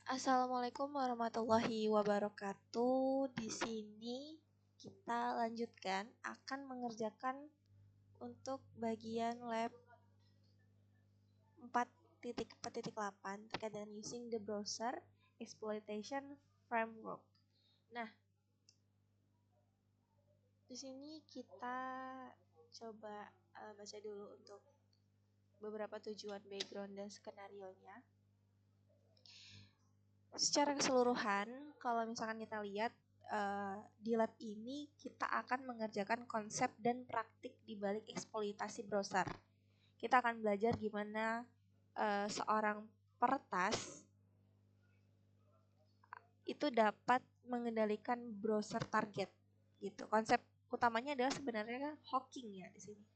Assalamualaikum warahmatullahi wabarakatuh. Di sini kita lanjutkan akan mengerjakan untuk bagian lab 4.4.8 terkait dengan using the browser exploitation framework. Nah, di sini kita coba baca dulu untuk beberapa tujuan background dan skenario-nya. Secara keseluruhan, kalau misalkan kita lihat di lab ini kita akan mengerjakan konsep dan praktik di balik eksploitasi browser. Kita akan belajar gimana seorang peretas itu dapat mengendalikan browser target gitu. Konsep utamanya adalah sebenarnya hawking ya di sini.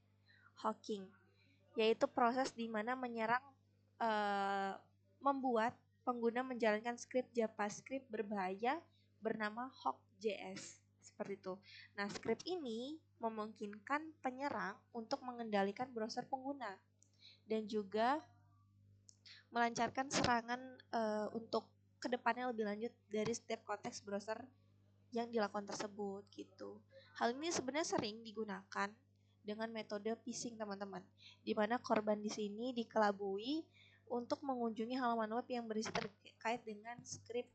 Hawking yaitu proses di mana menyerang membuat pengguna menjalankan skrip JavaScript berbahaya bernama Hawk.js seperti itu. Nah, skrip ini memungkinkan penyerang untuk mengendalikan browser pengguna dan juga melancarkan serangan untuk kedepannya lebih lanjut dari setiap konteks browser yang dilakukan tersebut gitu. Hal ini sebenarnya sering digunakan dengan metode phishing teman-teman, di mana korban di sini dikelabui untuk mengunjungi halaman web yang berisi terkait dengan skrip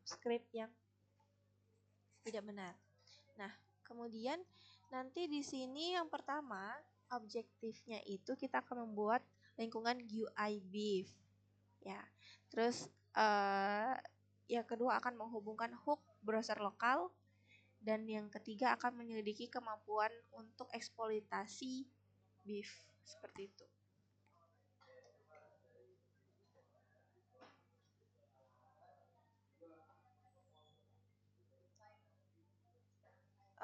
yang tidak benar. Nah, kemudian nanti di sini yang pertama objektifnya itu kita akan membuat lingkungan GUI Beef, ya. Terus yang kedua akan menghubungkan hook browser lokal. Dan yang ketiga akan menyelidiki kemampuan untuk eksploitasi beef seperti itu.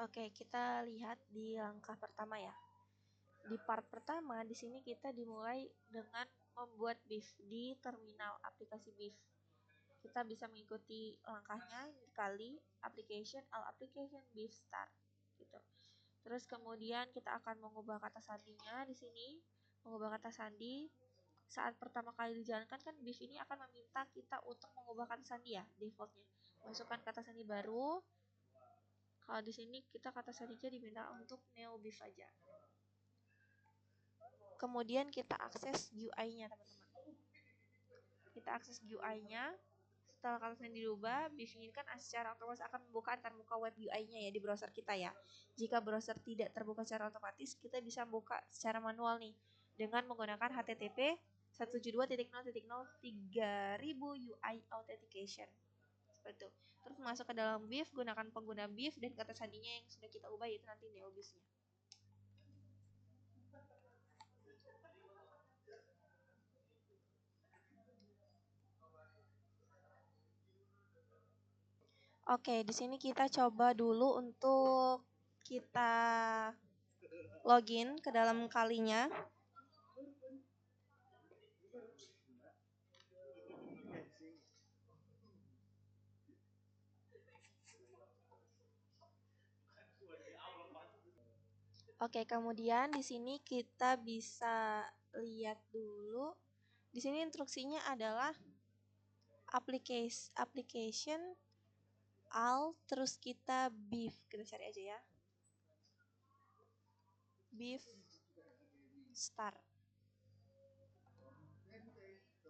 Oke, kita lihat di langkah pertama ya. Di part pertama di sini kita dimulai dengan membuat beef di terminal aplikasi beef. Kita bisa mengikuti langkahnya dikali application all application beef start gitu. Terus kemudian kita akan mengubah kata sandinya di sini. Mengubah kata sandi saat pertama kali dijalankan kan beef ini akan meminta kita untuk mengubah kata sandi ya defaultnya. Masukkan kata sandi baru. Kalau di sini kita kata sandinya diminta untuk neo beef saja. Kemudian kita akses GUI-nya teman-teman. Kita akses GUI-nya. Setelah kata sandi dirubah, beef ini kan secara otomatis akan membuka antar muka web UI-nya ya di browser kita ya. Jika browser tidak terbuka secara otomatis, kita bisa buka secara manual nih dengan menggunakan HTTP 172.0.0.3000 UI authentication. Seperti itu. Terus masuk ke dalam beef, gunakan pengguna beef dan kata sandinya yang sudah kita ubah yaitu nanti neobis-nya. Oke, di sini kita coba dulu untuk kita login ke dalam kalinya. Oke, kemudian di sini kita bisa lihat dulu. Di sini instruksinya adalah application all terus kita beef. Kita cari aja ya. Beef start.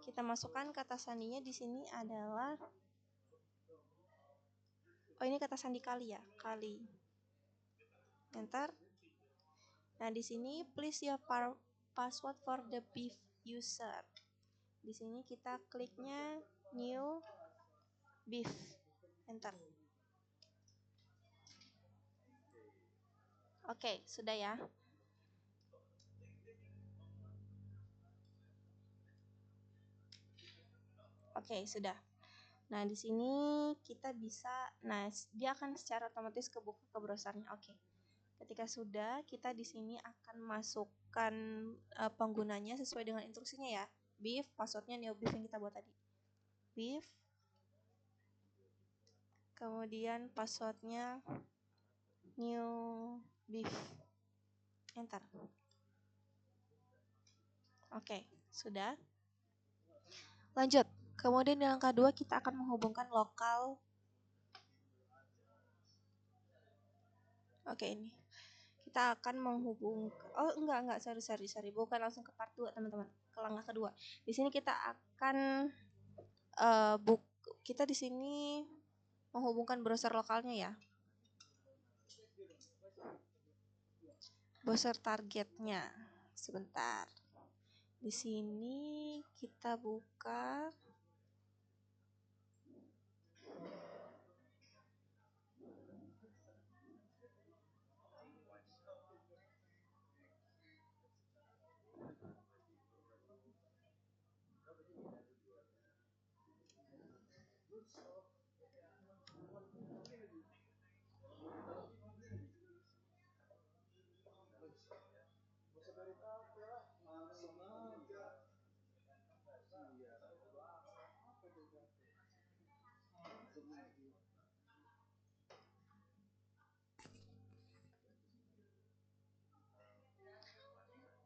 Kita masukkan kata sandinya di sini adalah ini kata sandi kali ya, kali. Enter. Nah, di sini please your password for the beef user. Di sini kita kliknya new beef. Enter. Oke, sudah ya. Oke, sudah. Nah, di sini kita bisa, dia akan secara otomatis kebuka ke browsernya. Oke. Ketika sudah, kita di sini akan masukkan penggunanya sesuai dengan instruksinya ya. Beef, passwordnya neobeef yang kita buat tadi. Beef. Kemudian passwordnya new beef. Enter. Oke, sudah. Lanjut. Kemudian di langkah 2 kita akan menghubungkan lokal. Oke, ini. Kita akan menghubungkan, sorry, bukan langsung ke part 2, teman-teman. Ke langkah kedua. Di sini kita akan kita di sini menghubungkan browser lokalnya ya. Browser targetnya. Sebentar. Di sini kita buka.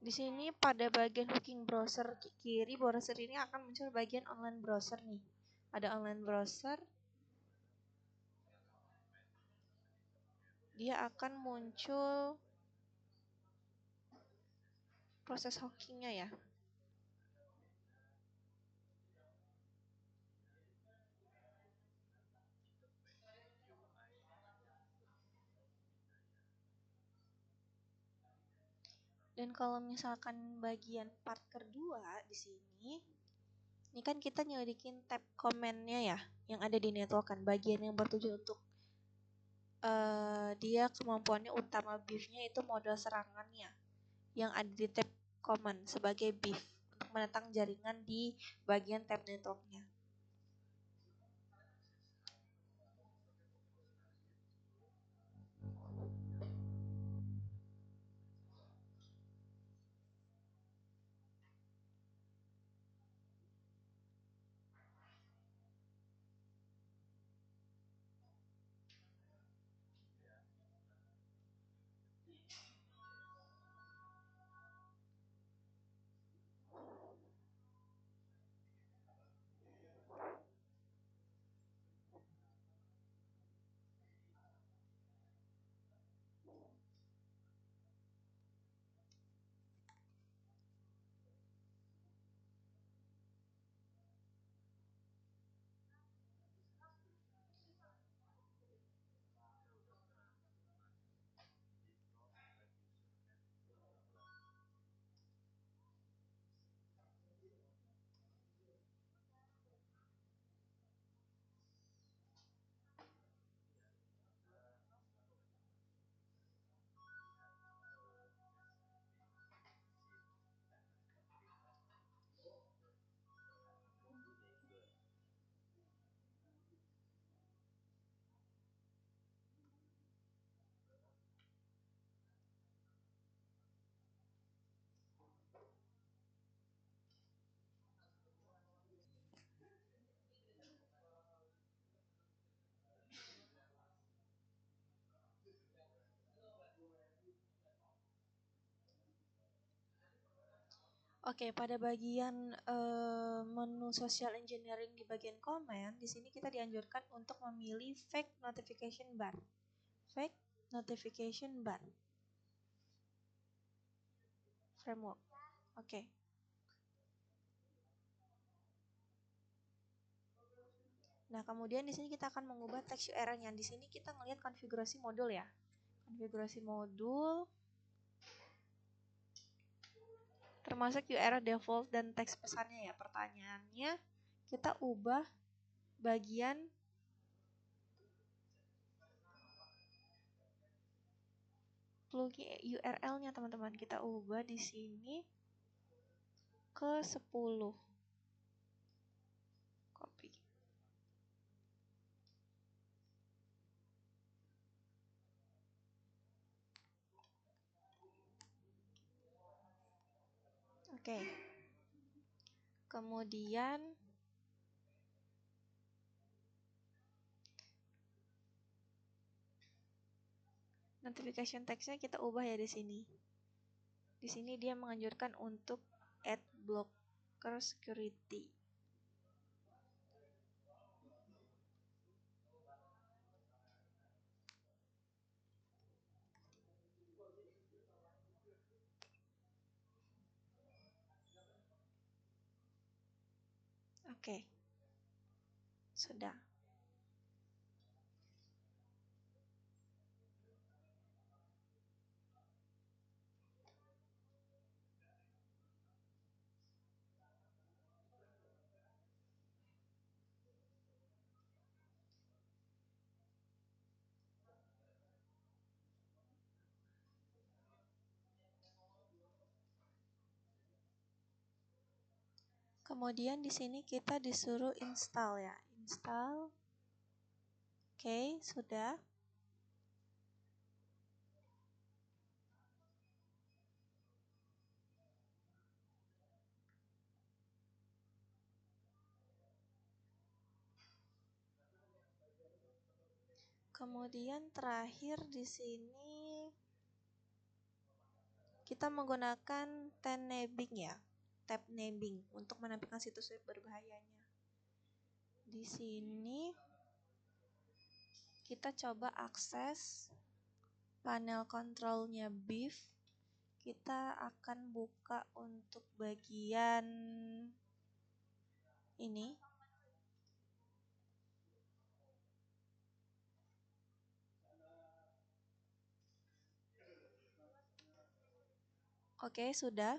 Di sini pada bagian hooking browser kiri browser ini akan muncul bagian online browser nih. Ada online browser. Dia akan muncul proses hookingnya ya. Dan kalau misalkan bagian part kedua di sini, ini kan kita nyelidikin tab komennya ya, yang ada di network kan, bagian yang bertujuan untuk dia kemampuannya utama beefnya itu modal serangannya, yang ada di tab command sebagai beef untuk menentang jaringan di bagian tab networknya. Oke, pada bagian menu social engineering di bagian komen, di sini kita dianjurkan untuk memilih fake notification bar. Fake notification bar framework. Oke. Nah, kemudian di sini kita akan mengubah teks URL-nya. Di sini kita ngelihat konfigurasi modul ya. Konfigurasi modul termasuk URL default dan teks pesannya ya. Pertanyaannya, kita ubah bagian plugin URL-nya, teman-teman. Kita ubah di sini ke 10. Copy. Oke. Kemudian notification text-nya kita ubah ya di sini. Di sini dia menganjurkan untuk add blocker security. Oke, sudah. Kemudian di sini kita disuruh install ya. Install. Oke, sudah. Kemudian terakhir di sini kita menggunakan tab nabbing untuk menampilkan situs web berbahayanya. Di sini kita coba akses panel kontrolnya BIF. Kita akan buka untuk bagian ini. Oke, sudah.